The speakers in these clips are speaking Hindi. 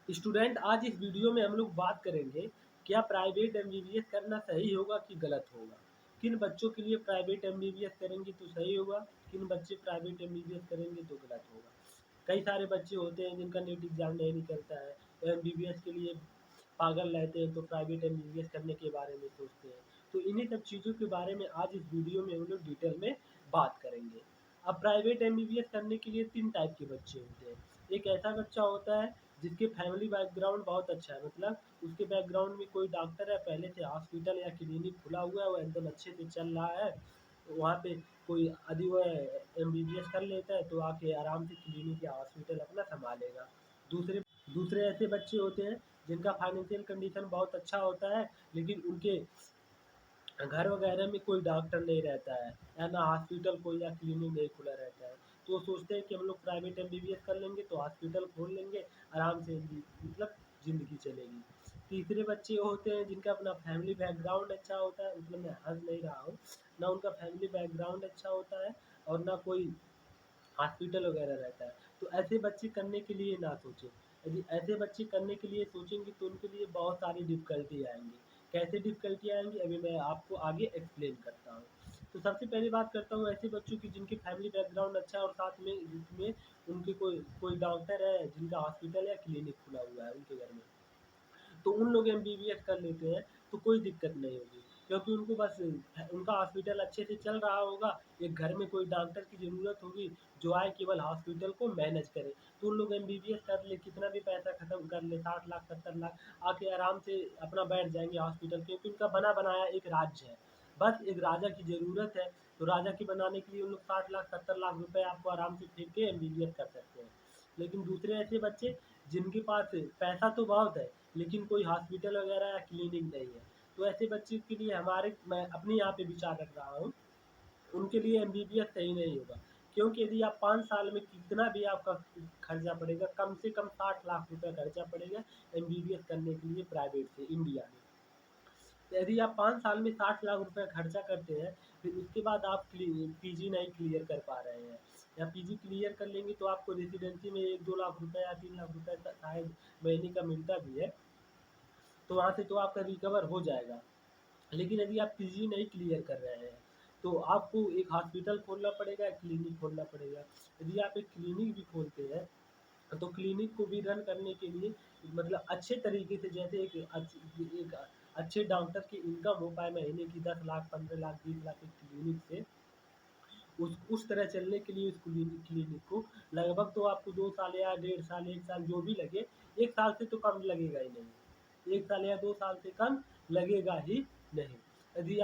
स्टूडेंट, आज इस वीडियो में हम लोग बात करेंगे, क्या प्राइवेट एमबीबीएस करना सही होगा कि गलत होगा? किन बच्चों के लिए प्राइवेट एमबीबीएस करेंगे तो सही होगा, किन बच्चे प्राइवेट एमबीबीएस करेंगे तो गलत होगा? कई सारे बच्चे होते हैं जिनका नीट एग्ज़ाम नहीं निकलता है, तो एमबीबीएस के लिए पागल रहते हैं, तो प्राइवेट एमबीबीएस करने के बारे में सोचते हैं। तो इन्हीं सब चीज़ों के बारे में आज इस वीडियो में हम लोग डिटेल में बात करेंगे। अब प्राइवेट एमबीबीएस करने के लिए 3 टाइप के बच्चे होते हैं। एक ऐसा बच्चा होता है जिसके फैमिली बैकग्राउंड बहुत अच्छा है, मतलब उसके बैकग्राउंड में कोई डॉक्टर है, पहले से हॉस्पिटल या क्लिनिक खुला हुआ है, वो एकदम अच्छे से चल रहा है। वहाँ पे कोई यदि वो एमबीबीएस कर लेता है तो आके आराम से क्लिनिक या हॉस्पिटल अपना संभालेगा। दूसरे दूसरे ऐसे बच्चे होते हैं जिनका फाइनेंशियल कंडीशन बहुत अच्छा होता है, लेकिन उनके घर वगैरह में कोई डॉक्टर नहीं रहता है या ना हॉस्पिटल कोई या क्लिनिक नहीं खुला रहता है। तो वो सोचते हैं कि हम लोग प्राइवेट एमबीबीएस कर लेंगे तो हॉस्पिटल खोल लेंगे, आराम से मतलब ज़िंदगी चलेगी। तीसरे बच्चे होते हैं जिनका अपना फैमिली बैकग्राउंड अच्छा होता है, मतलब मैं हँस नहीं रहा हूँ, ना उनका फैमिली बैकग्राउंड अच्छा होता है और ना कोई हॉस्पिटल वगैरह रहता है। तो ऐसे बच्चे करने के लिए ना सोचें। यदि ऐसे बच्चे करने के लिए सोचेंगे तो उनके लिए बहुत सारी डिफ़िकल्टी आएँगी। कैसे डिफ़िकल्टी आएँगी अभी मैं आपको आगे एक्सप्लेन करता हूँ। तो सबसे पहली बात करता हूँ ऐसे बच्चों की जिनकी फैमिली बैकग्राउंड अच्छा है और साथ में जिसमें उनके कोई कोई डॉक्टर है जिनका हॉस्पिटल या क्लिनिक खुला हुआ है उनके घर में। तो उन लोग एमबीबीएस कर लेते हैं तो कोई दिक्कत नहीं होगी, क्योंकि उनको बस उनका हॉस्पिटल अच्छे से चल रहा होगा, एक घर में कोई डॉक्टर की ज़रूरत होगी जो आए केवल हॉस्पिटल को मैनेज करे। तो उन लोग एमबीबीएस कर ले, कितना भी पैसा खत्म कर ले, 60 लाख 70 लाख, आके आराम से अपना बैठ जाएँगे हॉस्पिटल, क्योंकि उनका बना बनाया एक राज्य है। बस एक राजा की ज़रूरत है, तो राजा की बनाने के लिए उन लोग 60 लाख 70 लाख रुपए आपको आराम से फेंक के एमबीबीएस कर सकते हैं। लेकिन दूसरे ऐसे बच्चे जिनके पास पैसा तो बहुत है, लेकिन कोई हॉस्पिटल वगैरह या क्लिनिक नहीं है, तो ऐसे बच्चे के लिए मैं अपने यहाँ पे विचार रख रहा हूँ, उनके लिए एमबीबीएस सही नहीं होगा। क्योंकि यदि आप 5 साल में कितना भी आपका खर्चा पड़ेगा, कम से कम 60 लाख रुपए खर्चा पड़ेगा एमबीबीएस करने के लिए प्राइवेट से इंडिया में। तो यदि आप 5 साल में 60 लाख रुपए खर्चा करते हैं, फिर उसके बाद आप पीजी नहीं क्लियर कर पा रहे हैं, या पीजी क्लियर कर लेंगे तो आपको रेज़िडेंसी में 1-2 लाख रुपए या 3 लाख रुपए शायद महीने का मिलता भी है, तो वहाँ से तो आपका रिकवर हो जाएगा। लेकिन यदि आप पीजी नहीं क्लियर कर रहे हैं, तो आपको एक हॉस्पिटल खोलना पड़ेगा, एक क्लिनिक खोलना पड़ेगा। यदि आप एक क्लिनिक भी खोलते हैं, तो क्लिनिक को भी रन करने के लिए मतलब अच्छे तरीके से, जैसे एक अच्छे डॉक्टर की इनकम हो पाए महीने की 10 लाख, 15 लाख, 20 लाख एक क्लिनिक से, उस तरह चलने के लिए उस क्लिनिक को लगभग तो आपको 2 साल या डेढ़ साल, 1 साल जो भी लगे, 1 साल से तो कम लगेगा ही नहीं। 1 साल या 2 साल से कम लगेगा ही नहीं। यदि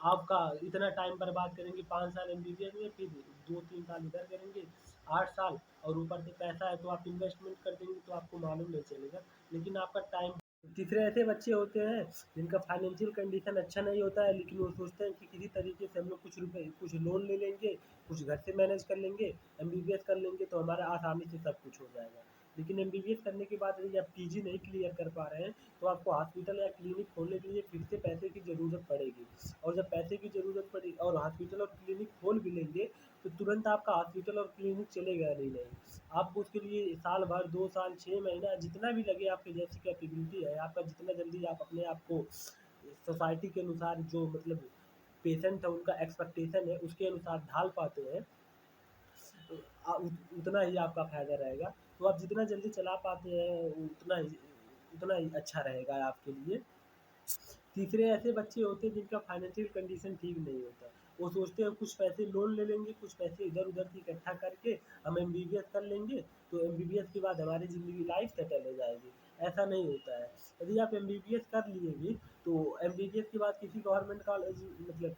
आपका इतना टाइम बर्बाद करेंगे 5 साल एमबीबीएस में, फिर 2-3 साल इधर करेंगे, 8 साल, और ऊपर से पैसा है तो आप इन्वेस्टमेंट कर देंगे तो आपको मालूम नहीं चलेगा, लेकिन आपका टाइम। तीसरे ऐसे बच्चे होते हैं जिनका फाइनेंशियल कंडीशन अच्छा नहीं होता है, लेकिन वो सोचते हैं कि किसी तरीके से हम लोग कुछ रुपए कुछ लोन ले लेंगे, कुछ घर से मैनेज कर लेंगे, एमबीबीएस कर लेंगे तो हमारा आसानी से सब कुछ हो जाएगा। लेकिन एमबीबीएस करने के बाद यदि आप पीजी नहीं क्लियर कर पा रहे हैं, तो आपको हॉस्पिटल या क्लिनिक खोलने के लिए फिर से पैसे की ज़रूरत पड़ेगी, और जब पैसे की ज़रूरत पड़ी और हॉस्पिटल और क्लिनिक खोल भी लेंगे, तो तुरंत आपका हॉस्पिटल और क्लिनिक चलेगा नहीं। आपको उसके लिए साल भर, 2 साल, 6 महीना जितना भी लगे, आपकी जैसी कैपेबिलिटी है, आपका जितना जल्दी आप अपने आप को सोसाइटी के अनुसार, जो मतलब पेशेंट है उनका एक्सपेक्टेशन है, उसके अनुसार ढाल पाते हैं, तो उतना ही आपका फ़ायदा रहेगा। तो आप जितना जल्दी चला पाते हैं उतना ही अच्छा रहेगा आपके लिए। तीसरे ऐसे बच्चे होते हैं जिनका फाइनेंशियल कंडीशन ठीक नहीं होता। वो सोचते हैं कुछ पैसे लोन ले लेंगे, कुछ पैसे इधर-उधर से इकट्ठा करके हम एमबीबीएस कर लेंगे, तो एमबीबीएस के बाद हमारी ज़िंदगी लाइफ़ सेटल हो जाएगी। ऐसा नहीं होता है। यदि आप एमबीबीएस कर लिए भी, तो एमबीबीएस के बाद किसी गवर्नमेंट कॉलेज, मतलब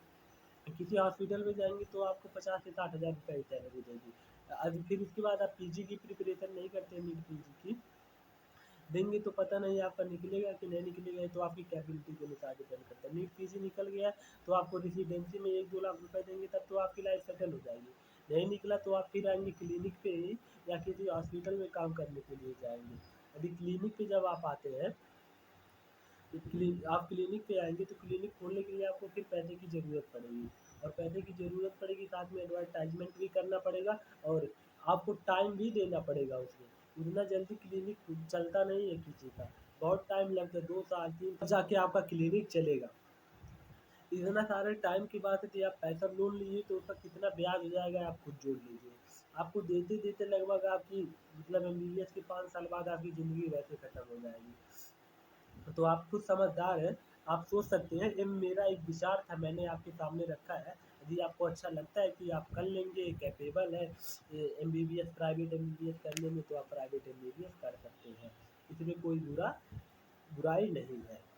किसी हॉस्पिटल में जाएँगे तो आपको 50 से 60 हज़ार रुपए ही सैलरी देगी। फिर उसके बाद आप पीजी की प्रिपरेशन नहीं करते, नीट पीजी की, देंगे तो पता नहीं आपका निकलेगा कि नहीं निकलेगा, ये तो आपकी कैपेबिलिटी के अनुसार डिपेंड करता है। नीट पीजी निकल गया तो आपको रेज़िडेंसी में 1-2 लाख रुपए देंगे, तब तो आपकी लाइफ़ सेटल हो जाएगी। नहीं निकला तो आप फिर आएँगे क्लिनिक पे ही, या किसी हॉस्पिटल में काम करने के लिए जाएँगे। यदि क्लिनिक पे जब आप आते हैं, तो आप क्लिनिक पे आएँगे तो क्लिनिक खोलने के लिए आपको फिर पैसे की ज़रूरत पड़ेगी, और पैसे की ज़रूरत पड़ेगी, साथ में एडवर्टाइज़मेंट भी करना पड़ेगा, और आपको टाइम भी देना पड़ेगा उसमें। उतना जल्दी क्लिनिक चलता नहीं है किसी का, बहुत टाइम लगता है, 2 साल 3 साल जाके आपका क्लिनिक चलेगा। इतना सारे टाइम की बात है कि आप पैसा लोन लीजिए तो उसका कितना ब्याज हो जाएगा आप खुद जोड़ लीजिए। आपको देते-देते लगभग आपकी मतलब एमबीबीएस के 5 साल बाद आपकी ज़िंदगी वैसे खत्म हो जाएगी। तो आप खुद समझदार हैं, आप सोच सकते हैं। ये मेरा एक विचार था, मैंने आपके सामने रखा है। यदि आपको अच्छा लगता है कि आप कर लेंगे, कैपेबल है एमबीबीएस, प्राइवेट एमबीबीएस करने में, तो आप प्राइवेट एमबीबीएस कर सकते हैं। इसमें कोई बुराई नहीं है।